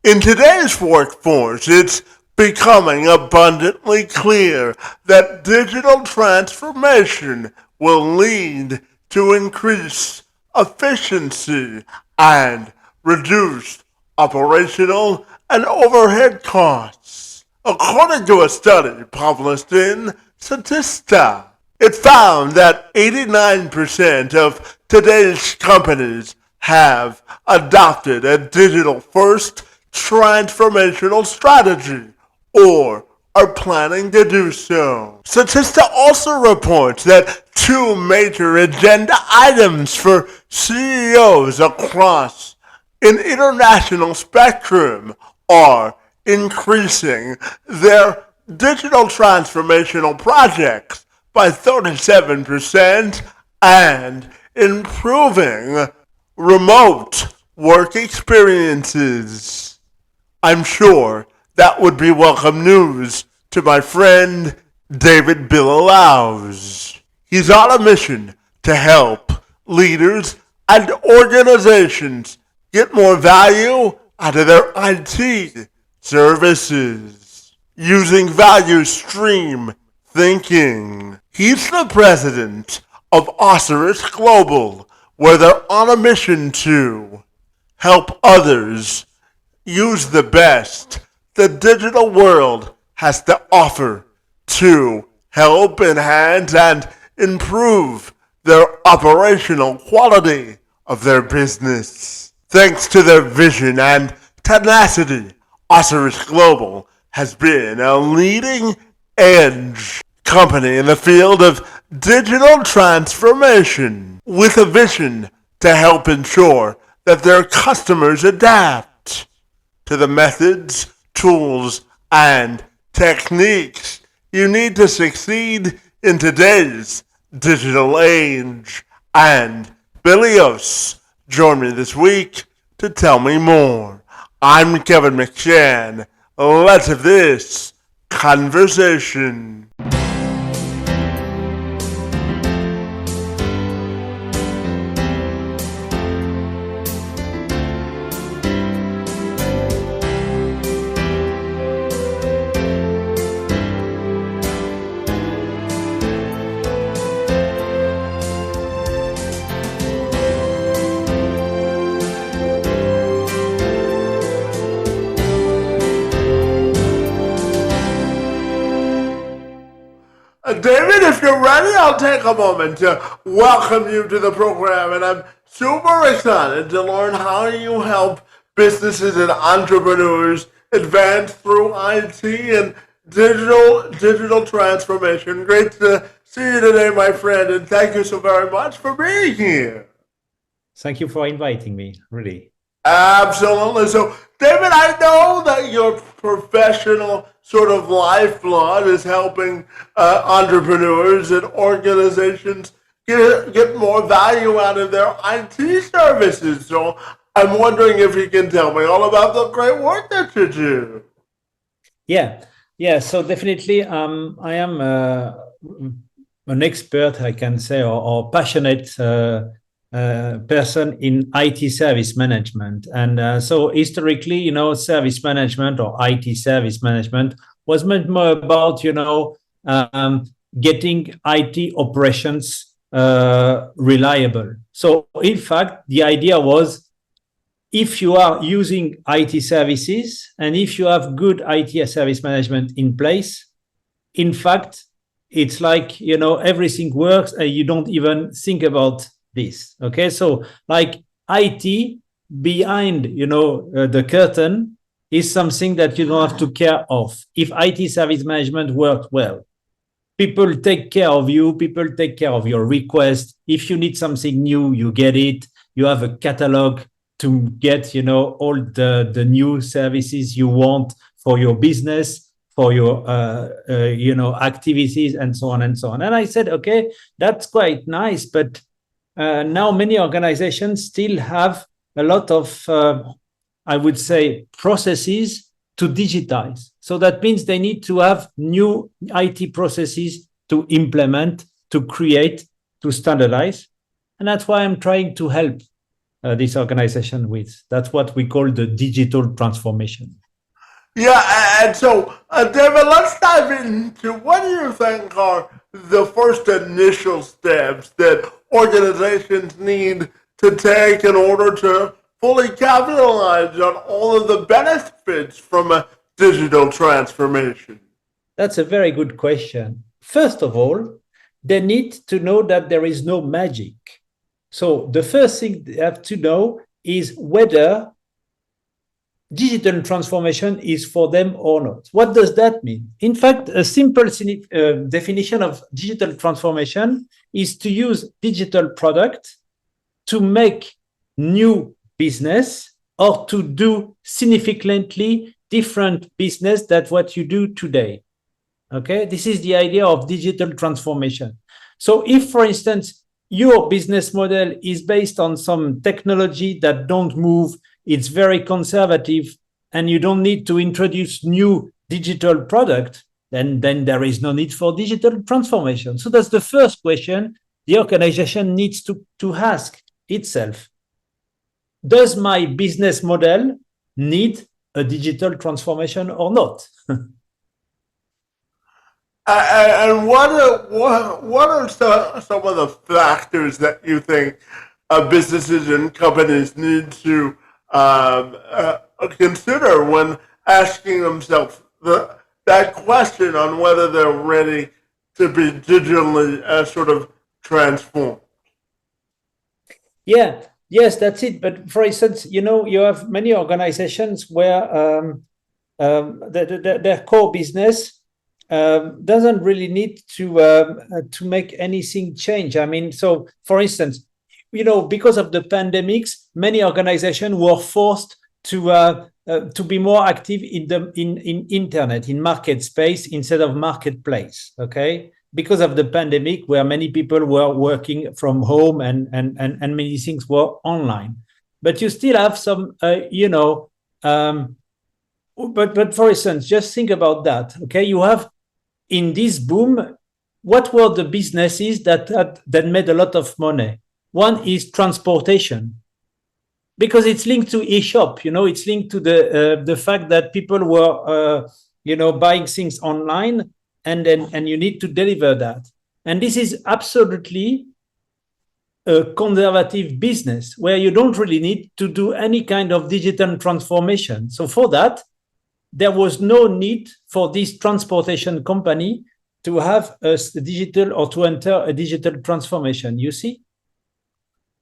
In today's workforce, it's becoming abundantly clear that digital transformation will lead to increased efficiency and reduced operational and overhead costs. According to a study published in Statista, it found that 89% of today's companies have adopted a digital-first transformational strategy or are planning to do so. Statista also reports that two major agenda items for CEOs across an international spectrum are increasing their digital transformational projects by 37% and improving remote work experiences. I'm sure that would be welcome news to my friend David Billouz. He's on a mission to help leaders and organizations get more value out of their IT services using value stream thinking. He's the president of Ociris Global, where they're on a mission to help others use the best the digital world has to offer to help enhance and improve their operational quality of their business. Thanks to their vision and tenacity, Ociris Global has been a leading edge company in the field of digital transformation with a vision to help ensure that their customers adapt to the methods, tools, and techniques you need to succeed in today's digital age. And Billouz joined me this week to tell me more. I'm Kevin McShann. Let's have this conversation. David, if you're ready, I'll take a moment to welcome you to the program, and I'm super excited to learn how you help businesses and entrepreneurs advance through IT and digital transformation. Great to see you today, my friend, and thank you so very much for being here. Thank you for inviting me, really. Absolutely. So, David, I know that your professional sort of lifeblood is helping entrepreneurs and organizations get more value out of their IT services. So I'm wondering if you can tell me all about the great work that you do. Yeah. So definitely, I am an expert, I can say, or passionate person in IT service management. And so historically, service management or IT service management was much more about, getting IT operations reliable. So in fact, the idea was, if you are using IT services and if you have good IT service management in place, in fact, it's like, everything works and you don't even think about this. Okay, so like IT behind the curtain is something that you don't have to care of. If IT service management works well, people take care of you, people take care of your request. If you need something new, you get it. You have a catalog to get all the new services you want for your business, for your activities, and so on and so on. And I said, okay, that's quite nice, but now many organizations still have a lot of, I would say, processes to digitize. So that means they need to have new IT processes to implement, to create, to standardize. And that's why I'm trying to help this organization with. That's what we call the digital transformation. Yeah, and so, David, let's dive into what do you think are the first initial steps that organizations need to take in order to fully capitalize on all of the benefits from a digital transformation? That's a very good question. First of all, they need to know that there is no magic. So the first thing they have to know is whether digital transformation is for them or not. What does that mean? In fact, a simple definition of digital transformation is to use digital product to make new business or to do significantly different business than what you do today. Okay, this is the idea of digital transformation. So if, for instance, your business model is based on some technology that don't move, it's very conservative, and you don't need to introduce new digital product, then there is no need for digital transformation. So that's the first question the organization needs to ask itself. Does my business model need a digital transformation or not? And what are some of the factors that you think businesses and companies need to consider when asking themselves that question on whether they're ready to be digitally sort of transformed? Yeah, yes, that's it. But for instance, you have many organizations where their core business doesn't really need to make anything change. I mean, so for instance, because of the pandemics, many organizations were forced to be more active in internet, in market space instead of marketplace. Okay, because of the pandemic, where many people were working from home and many things were online. But you still have some, but for instance, just think about that. Okay, you have in this boom, what were the businesses that made a lot of money? One is transportation, because it's linked to e-shop. It's linked to the fact that people were buying things online, and you need to deliver that. And this is absolutely a conservative business where you don't really need to do any kind of digital transformation. So for that, there was no need for this transportation company to have a digital or to enter a digital transformation. You see?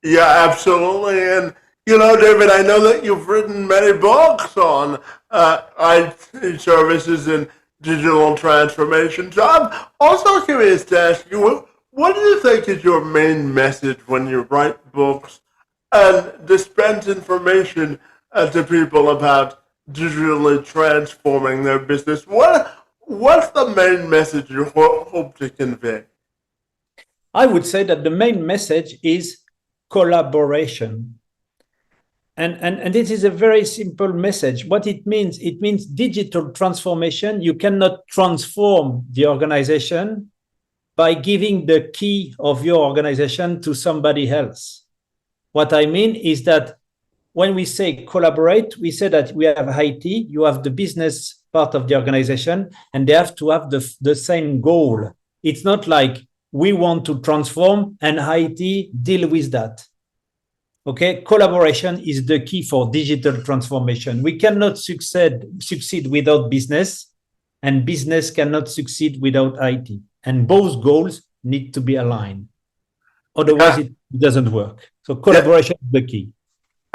Yeah, absolutely. And, David, I know that you've written many books on IT services and digital transformation. So I'm also curious to ask you, what do you think is your main message when you write books and dispense information to people about digitally transforming their business? What's the main message you hope to convey? I would say that the main message is collaboration. And this is a very simple message. What it means digital transformation. You cannot transform the organization by giving the key of your organization to somebody else. What I mean is that when we say collaborate, we say that we have IT, you have the business part of the organization, and they have to have the same goal. It's not like we want to transform and IT deal with that. Okay, collaboration is the key for digital transformation. We cannot succeed without business, and business cannot succeed without IT. And both goals need to be aligned. Otherwise, it doesn't work. So collaboration is the key.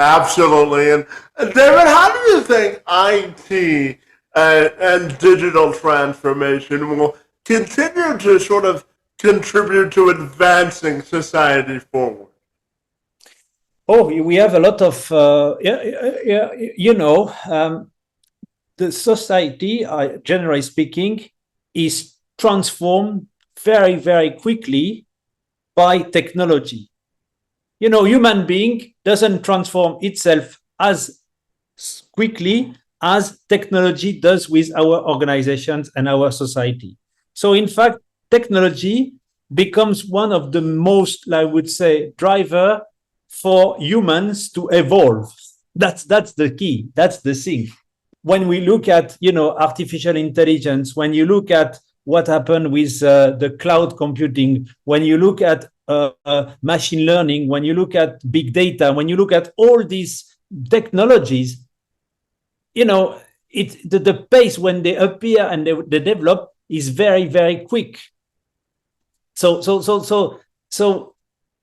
Absolutely. And David, how do you think IT and digital transformation will continue to sort of contribute to advancing society forward? Oh, we have a lot of, the society, generally speaking, is transformed very, very quickly by technology. Human being doesn't transform itself as quickly as technology does with our organizations and our society. So in fact, technology becomes one of the most, I would say, driver for humans to evolve. That's the key. That's the thing. When we look at, artificial intelligence, when you look at what happened with the cloud computing, when you look at machine learning, when you look at big data, when you look at all these technologies, the pace when they appear and they develop is very, very quick. So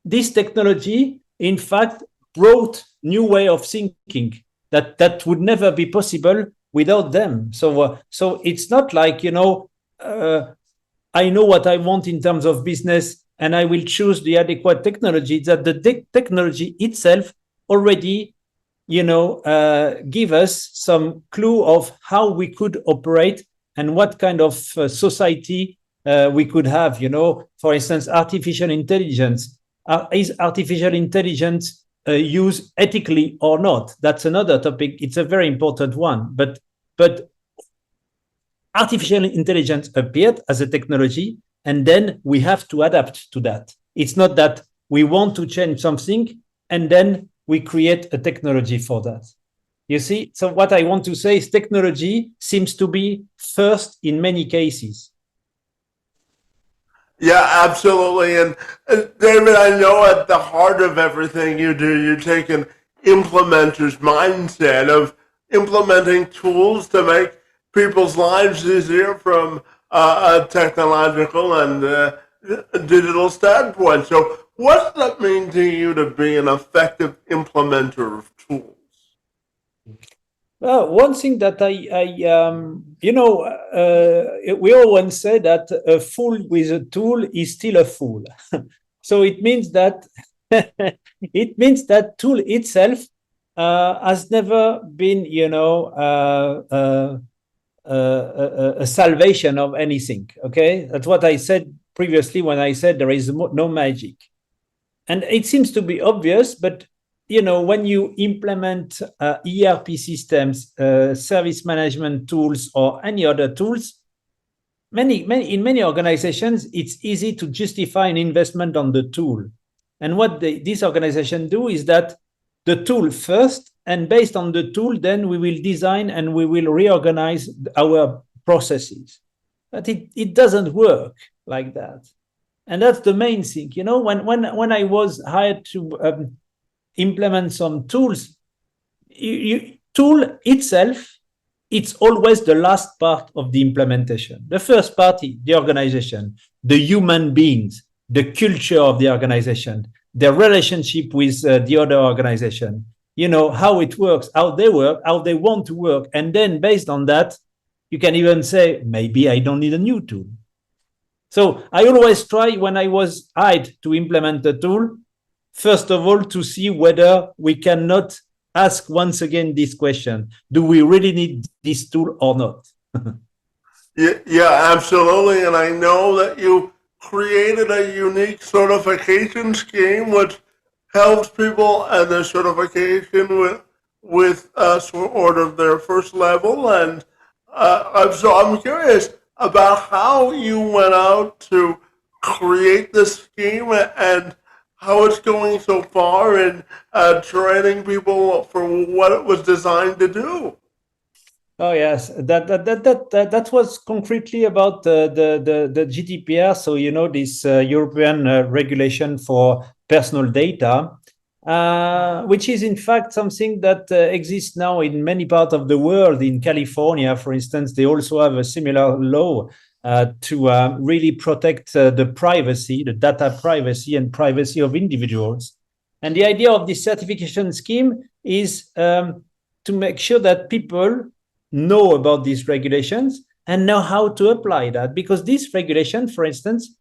this technology, in fact, brought new way of thinking that would never be possible without them. So it's not like, I know what I want in terms of business and I will choose the adequate technology. That the technology itself already, give us some clue of how we could operate and what kind of society we could have. For instance, artificial intelligence. Is artificial intelligence used ethically or not? That's another topic. It's a very important one. But artificial intelligence appeared as a technology, and then we have to adapt to that. It's not that we want to change something and then we create a technology for that. You see? So what I want to say is technology seems to be first in many cases. Yeah, absolutely. And David, I know at the heart of everything you do, you take an implementer's mindset of implementing tools to make people's lives easier from a technological and digital standpoint. So what does that mean to you to be an effective implementer of tools? Well, one thing that we always say that a fool with a tool is still a fool. So it means that tool itself has never been, a salvation of anything. Okay, that's what I said previously when I said there is no magic, and it seems to be obvious, but when you implement ERP systems, service management tools, or any other tools, in many organizations, it's easy to justify an investment on the tool. And what these organizations do is that the tool first, and based on the tool, then we will design and we will reorganize our processes. But it doesn't work like that. And that's the main thing. When I was hired to implement some tools, tool itself, it's always the last part of the implementation. The first part is the organization, the human beings, the culture of the organization, their relationship with the other organization, how it works, how they work, how they want to work. And then based on that, you can even say, maybe I don't need a new tool. So I always try, when I was hired to implement a tool, first of all, to see whether we cannot ask once again this question: do we really need this tool or not? Yeah, absolutely. And I know that you created a unique certification scheme which helps people and their certification with sort of their first level. And so I'm curious about how you went out to create this scheme and how it's going so far in training people for what it was designed to do. Oh yes, that was concretely about the GDPR. So this European regulation for personal data, which is in fact something that exists now in many parts of the world. In California, for instance, they also have a similar law to really protect the privacy, the data privacy and privacy of individuals. And the idea of this certification scheme is to make sure that people know about these regulations and know how to apply that, because this regulation, for instance,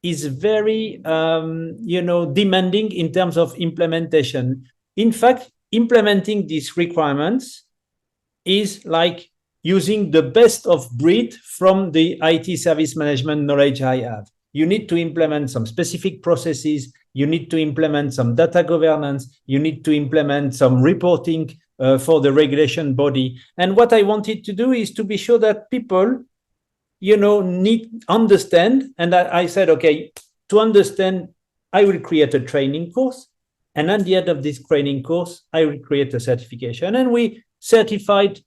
is very demanding in terms of implementation. In fact, implementing these requirements is like using the best of breed from the IT service management knowledge I have. You need to implement some specific processes, you need to implement some data governance, you need to implement some reporting for the regulation body. And what I wanted to do is to be sure that people, understand. And I said, okay, to understand, I will create a training course. And at the end of this training course, I will create a certification. And we certified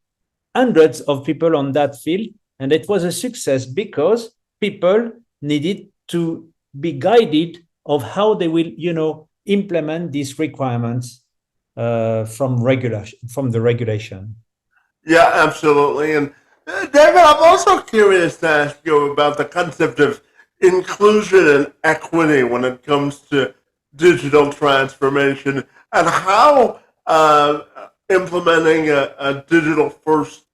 hundreds of people on that field. And it was a success because people needed to be guided of how they will, implement these requirements from the regulation. Yeah, absolutely. And David, I'm also curious to ask you about the concept of inclusion and equity when it comes to digital transformation and how implementing a digital first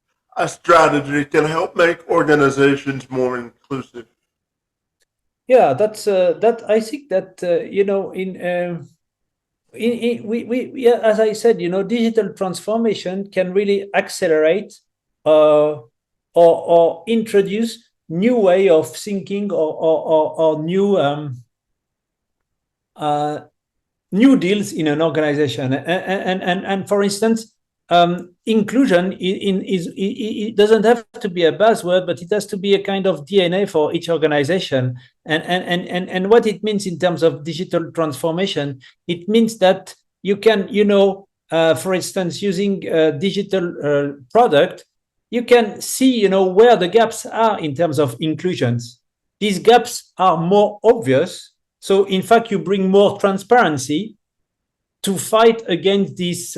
strategy can help make organizations more inclusive. Yeah, that's that. I think that yeah, as I said, digital transformation can really accelerate or introduce new way of thinking or new deals in an organization. And for instance, inclusion it doesn't have to be a buzzword, but it has to be a kind of DNA for each organization. And what it means in terms of digital transformation, it means that you can, for instance, using a digital product, you can see, where the gaps are in terms of inclusions. These gaps are more obvious. So in fact, you bring more transparency to fight against this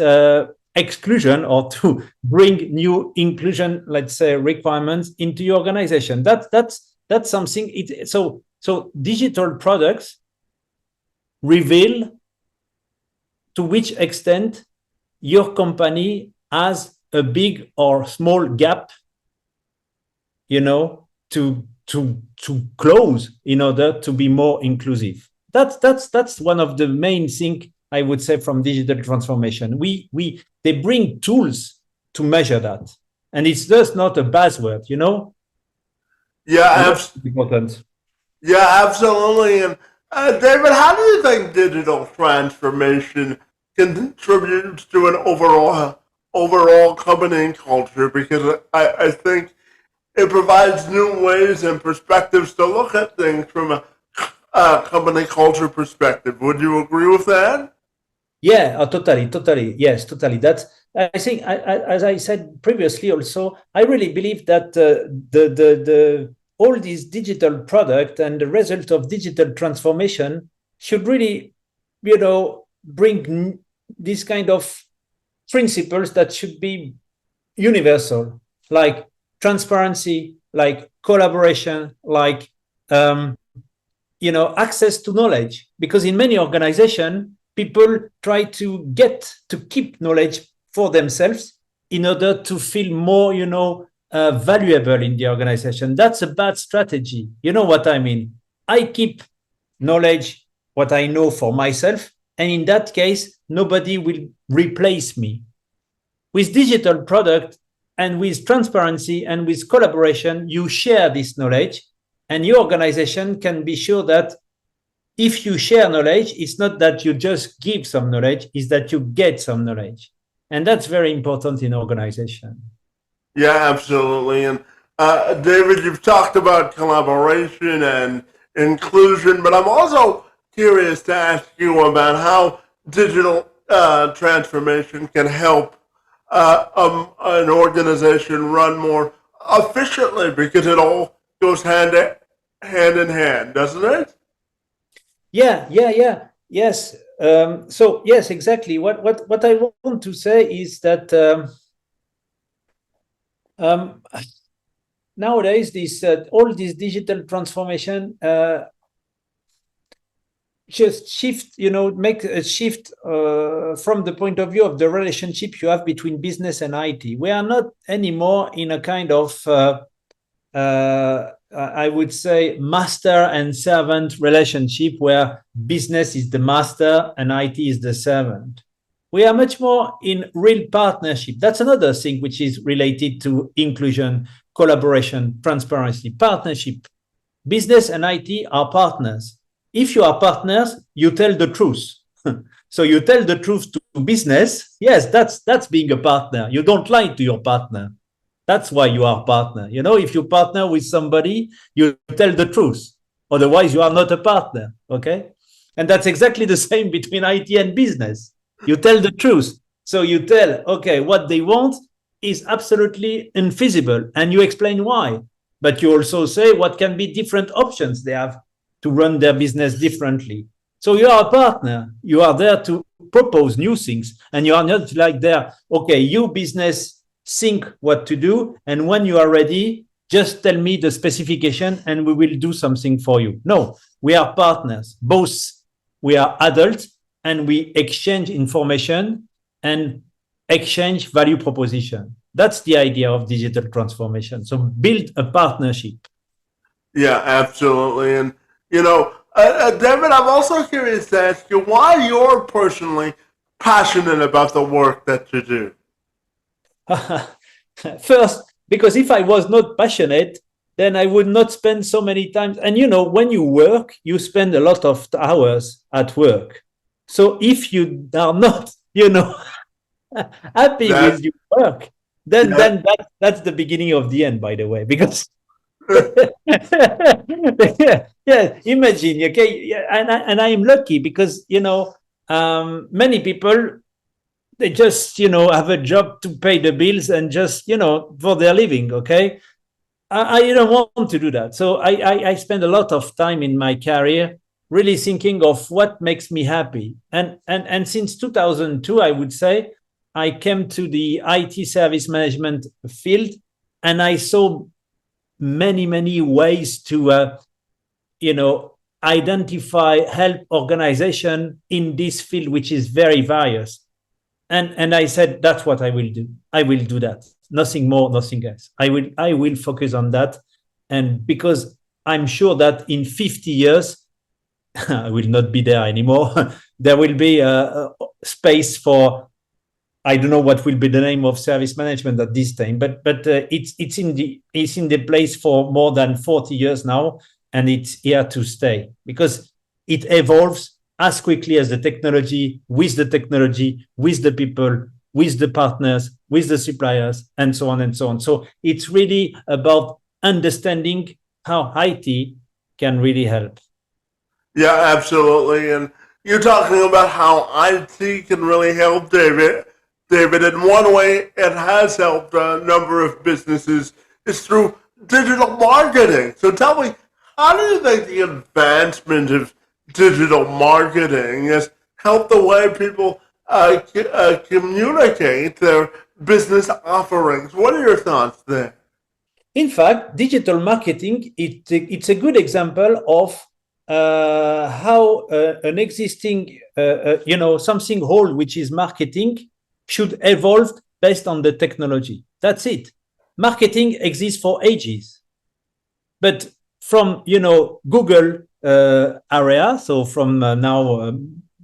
exclusion or to bring new inclusion, let's say, requirements into your organization. That's something. So digital products reveal to which extent your company has a big or small gap, to close in order to be more inclusive. That's one of the main things I would say from digital transformation. They bring tools to measure that, and it's just not a buzzword, Yeah, important. Yeah, absolutely. And David, how do you think digital transformation contributes to an overall company culture? Because I think it provides new ways and perspectives to look at things from a company culture perspective. Would you agree with that? Yeah, totally. Yes, totally. That's, I think, as I said previously, also, I really believe that the all these digital product and the result of digital transformation should really, bring this kind of principles that should be universal, like transparency, like collaboration, like access to knowledge. Because in many organizations, people try to keep knowledge for themselves in order to feel more, valuable in the organization. That's a bad strategy. You know what I mean? I keep knowledge, what I know for myself, and in that case, nobody will replace me. With digital product and with transparency and with collaboration, you share this knowledge, and your organization can be sure that if you share knowledge, it's not that you just give some knowledge, it's that you get some knowledge. And that's very important in organization. Yeah, absolutely. And David, you've talked about collaboration and inclusion, but I'm also curious to ask you about how digital transformation can help an organization run more efficiently, because it all goes hand in hand, doesn't it? Yeah. Yes. So yes, exactly. What I want to say is that nowadays all this digital transformation just shift, make a shift from the point of view of the relationship you have between business and IT. We are not anymore in a kind of I would say master and servant relationship where business is the master and IT is the servant. We are much more in real partnership. That's another thing which is related to inclusion, collaboration, transparency, partnership. Business and IT are partners. If you are partners, you tell the truth. So you tell the truth to business. Yes, that's being a partner. You don't lie to your partner. That's why you are a partner. If you partner with somebody, you tell the truth. Otherwise, you are not a partner. Okay. And that's exactly the same between IT and business. You tell the truth. So you tell, okay, what they want is absolutely infeasible, and you explain why. But you also say what can be different options they have to run their business differently. So you are a partner. You are there to propose new things, and you are not like there, okay, you business think what to do, and when you are ready, just tell me the specification and we will do something for you. No, we are partners. Both we are adults and we exchange information and exchange value proposition. That's the idea of digital transformation. So build a partnership. Yeah, absolutely. And, David, I'm also curious to ask you why you're personally passionate about the work that you do. First, because if I was not passionate, then I would not spend so many times. And when you work, you spend a lot of hours at work. So if you are not, happy with your work, then that's the beginning of the end, by the way, because imagine, okay, and I am lucky because many people, they just have a job to pay the bills and just for their living. Okay, I don't want to do that. So I spend a lot of time in my career really thinking of what makes me happy. And since 2002, I would say, I came to the IT service management field, and I saw many ways to identify, help organization in this field, which is very various. And I said, that's what I will do. I will do that. Nothing more, nothing else. I will focus on that. And because I'm sure that in 50 years, I will not be there anymore. There will be a space for, I don't know what will be the name of service management at this time, but it's in the place for more than 40 years now, and it's here to stay because it evolves as quickly as the technology, with the people, with the partners, with the suppliers, and so on and so on. So it's really about understanding how IT can really help. Yeah, absolutely. And you're talking about how IT can really help, David. In one way it has helped a number of businesses is through digital marketing. So tell me, how do you think the advancement of digital marketing has helped the way people communicate their business offerings? What are your thoughts there? In fact, digital marketing, it's a good example of how an existing, something whole, which is marketing, should evolve based on the technology. That's it. Marketing exists for ages. But from, Google area, so from now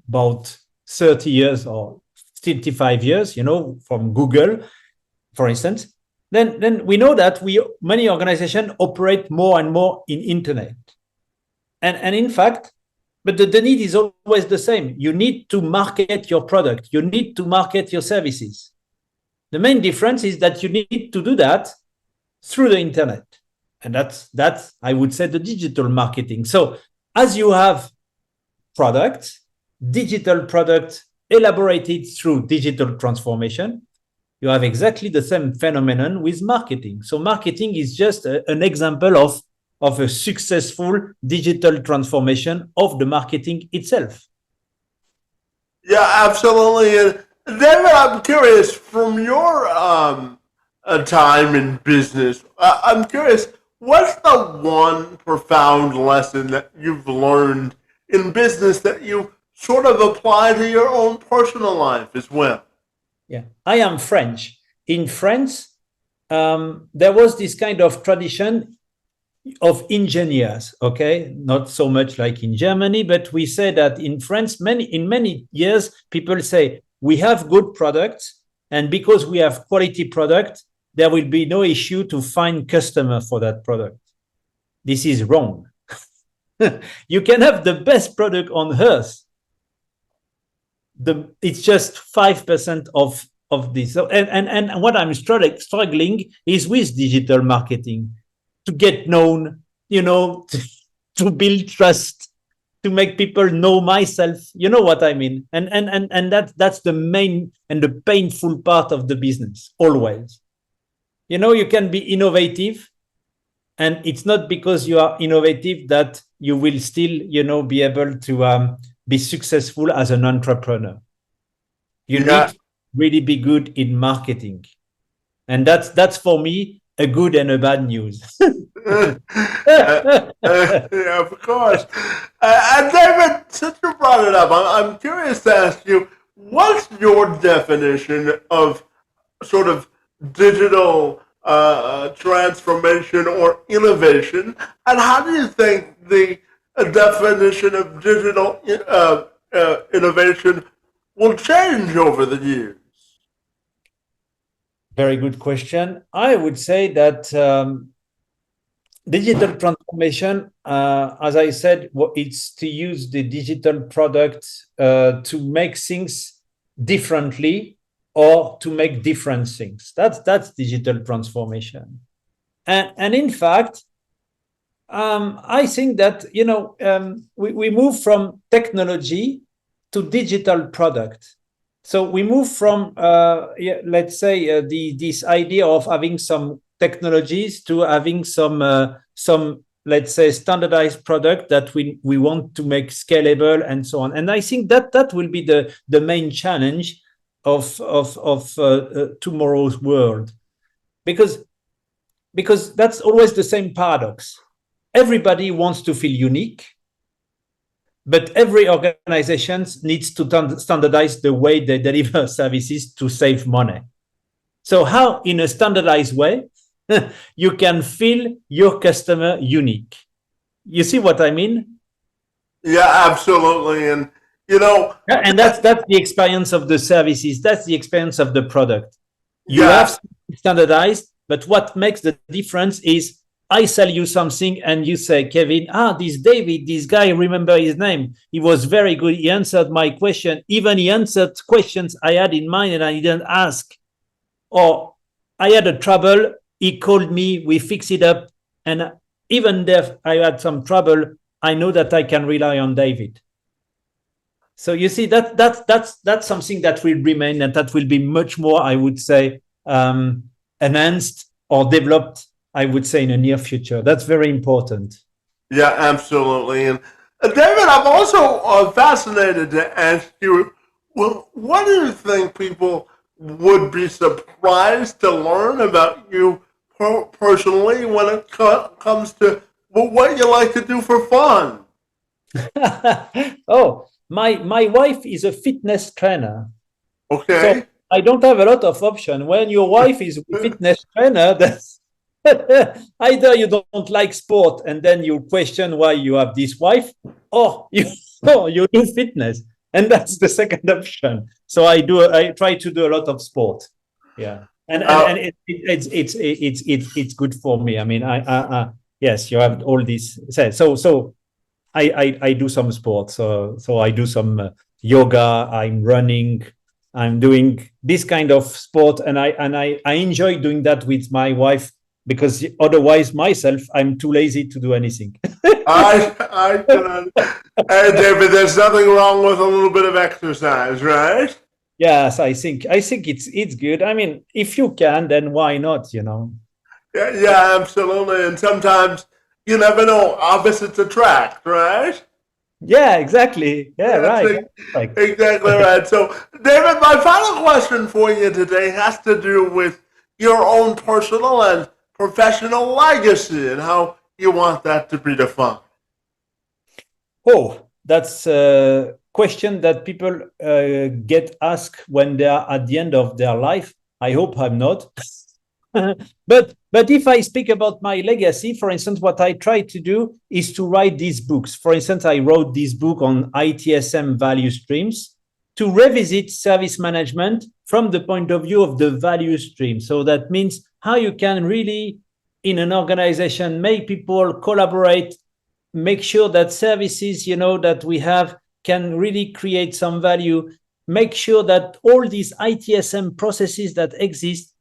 about 30 years or 55 years, from Google, for instance, then we know that many organizations operate more and more in internet. And in fact, but the need is always the same. You need to market your product. You need to market your services. The main difference is that you need to do that through the internet. And that's I would say, the digital marketing. So as you have digital products elaborated through digital transformation, you have exactly the same phenomenon with marketing. So marketing is just an example of a successful digital transformation of the marketing itself. Yeah, absolutely. And David, I'm curious, from your time in business, I'm curious, what's the one profound lesson that you've learned in business that you sort of apply to your own personal life as well? Yeah, I am French. In France, there was this kind of tradition of engineers, okay? Not so much like in Germany, but we say that in France, in many years, people say, we have good products, and because we have quality product, there will be no issue to find customer for that product. This is wrong. You can have the best product on earth. It's just 5% of this. So, and what I'm struggling is with digital marketing, to get known, to build trust. to make people know myself. You know what I mean? And that's the main and the painful part of the business, always. You know, you can be innovative, and it's not because you are innovative that you will still, you know, be able to be successful as an entrepreneur. You need to really be good in marketing. And that's for me a good and a bad news. Yeah, of course. And David, since you brought it up, I'm curious to ask you, what's your definition of sort of digital transformation or innovation, and how do you think the definition of digital innovation will change over the years? Very good question. I would say that digital transformation, as I said, it's to use the digital product to make things differently or to make different things. That's digital transformation. And in fact, I think that, you know, we move from technology to digital product. So we move from, let's say, this idea of having some technologies to having some, let's say, standardized product that we want to make scalable and so on. And I think that will be the main challenge of tomorrow's world, because that's always the same paradox. Everybody wants to feel unique, but every organization needs to standardize the way they deliver services to save money. So how, in a standardized way, you can feel your customer unique? You see what I mean? Yeah, absolutely. And, you know... And that's the experience of the services. That's the experience of the product. You have standardized, but what makes the difference is I sell you something and you say, Kevin, this David, this guy, remember his name. He was very good. He answered my question. Even he answered questions I had in mind and I didn't ask. Or I had a trouble. He called me. We fixed it up. And even if I had some trouble, I know that I can rely on David. So you see, that's something that will remain and that will be much more, I would say, enhanced or developed, I would say, in the near future. That's very important. Yeah, absolutely. And David, I'm also fascinated to ask you, well, what do you think people would be surprised to learn about you personally when it comes to what you like to do for fun? Oh, my wife is a fitness trainer. Okay. So I don't have a lot of options. When your wife is a fitness trainer, that's either you don't like sport and then you question why you have this wife, or you do fitness, and that's the second option. So I try to do a lot of sport. Yeah, and it's good for me. I mean, yes, you have all this said. So I do some sport. So I do some yoga. I'm running. I'm doing this kind of sport, and I enjoy doing that with my wife, because otherwise myself, I'm too lazy to do anything. I can. Hey, David, there's nothing wrong with a little bit of exercise, right? Yes, I think it's good. I mean, if you can, then why not? You know. Yeah, absolutely. And sometimes you never know, opposites attract, right? Yeah, exactly. Yeah, right. Exactly right. So, David, my final question for you today has to do with your own personal and professional legacy and how you want that to be defined. Oh, that's a question that people get asked when they are at the end of their life. I hope I'm not. But if I speak about my legacy, for instance, what I try to do is to write these books. For instance, I wrote this book on ITSM value streams to revisit service management from the point of view of the value stream. So that means how you can really, in an organization, make people collaborate, make sure that services, that we have can really create some value, make sure that all these ITSM processes that exist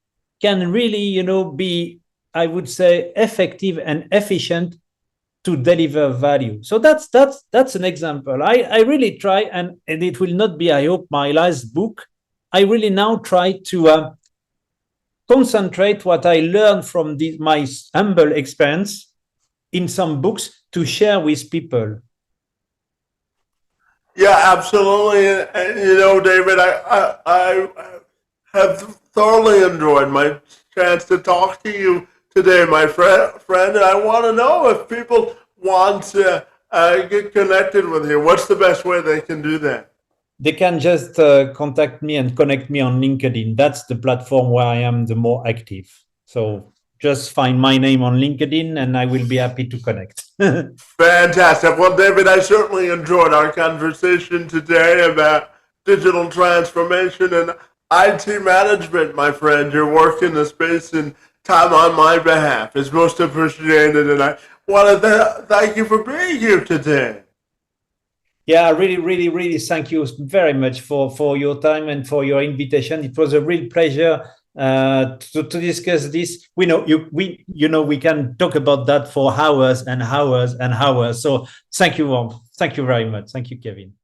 can really, be, I would say, effective and efficient to deliver value. So that's an example. I really try, and it will not be, I hope, my last book. I really now try to concentrate what I learned from my humble experience in some books to share with people. Yeah, absolutely. And you know, David, I have thoroughly enjoyed my chance to talk to you today, my friend. And I want to know if people want to get connected with you, what's the best way they can do that? They can just contact me and connect me on LinkedIn. That's the platform where I am the more active. So just find my name on LinkedIn and I will be happy to connect. Fantastic. Well, David, I certainly enjoyed our conversation today about digital transformation and IT management, my friend. Your work in the space and time on my behalf is most appreciated, and I want to thank you for being here today. Yeah, really thank you very much for your time and for your invitation. It was a real pleasure to discuss this. We can talk about that for hours and hours and hours. So thank you very much. Thank you, Kevin.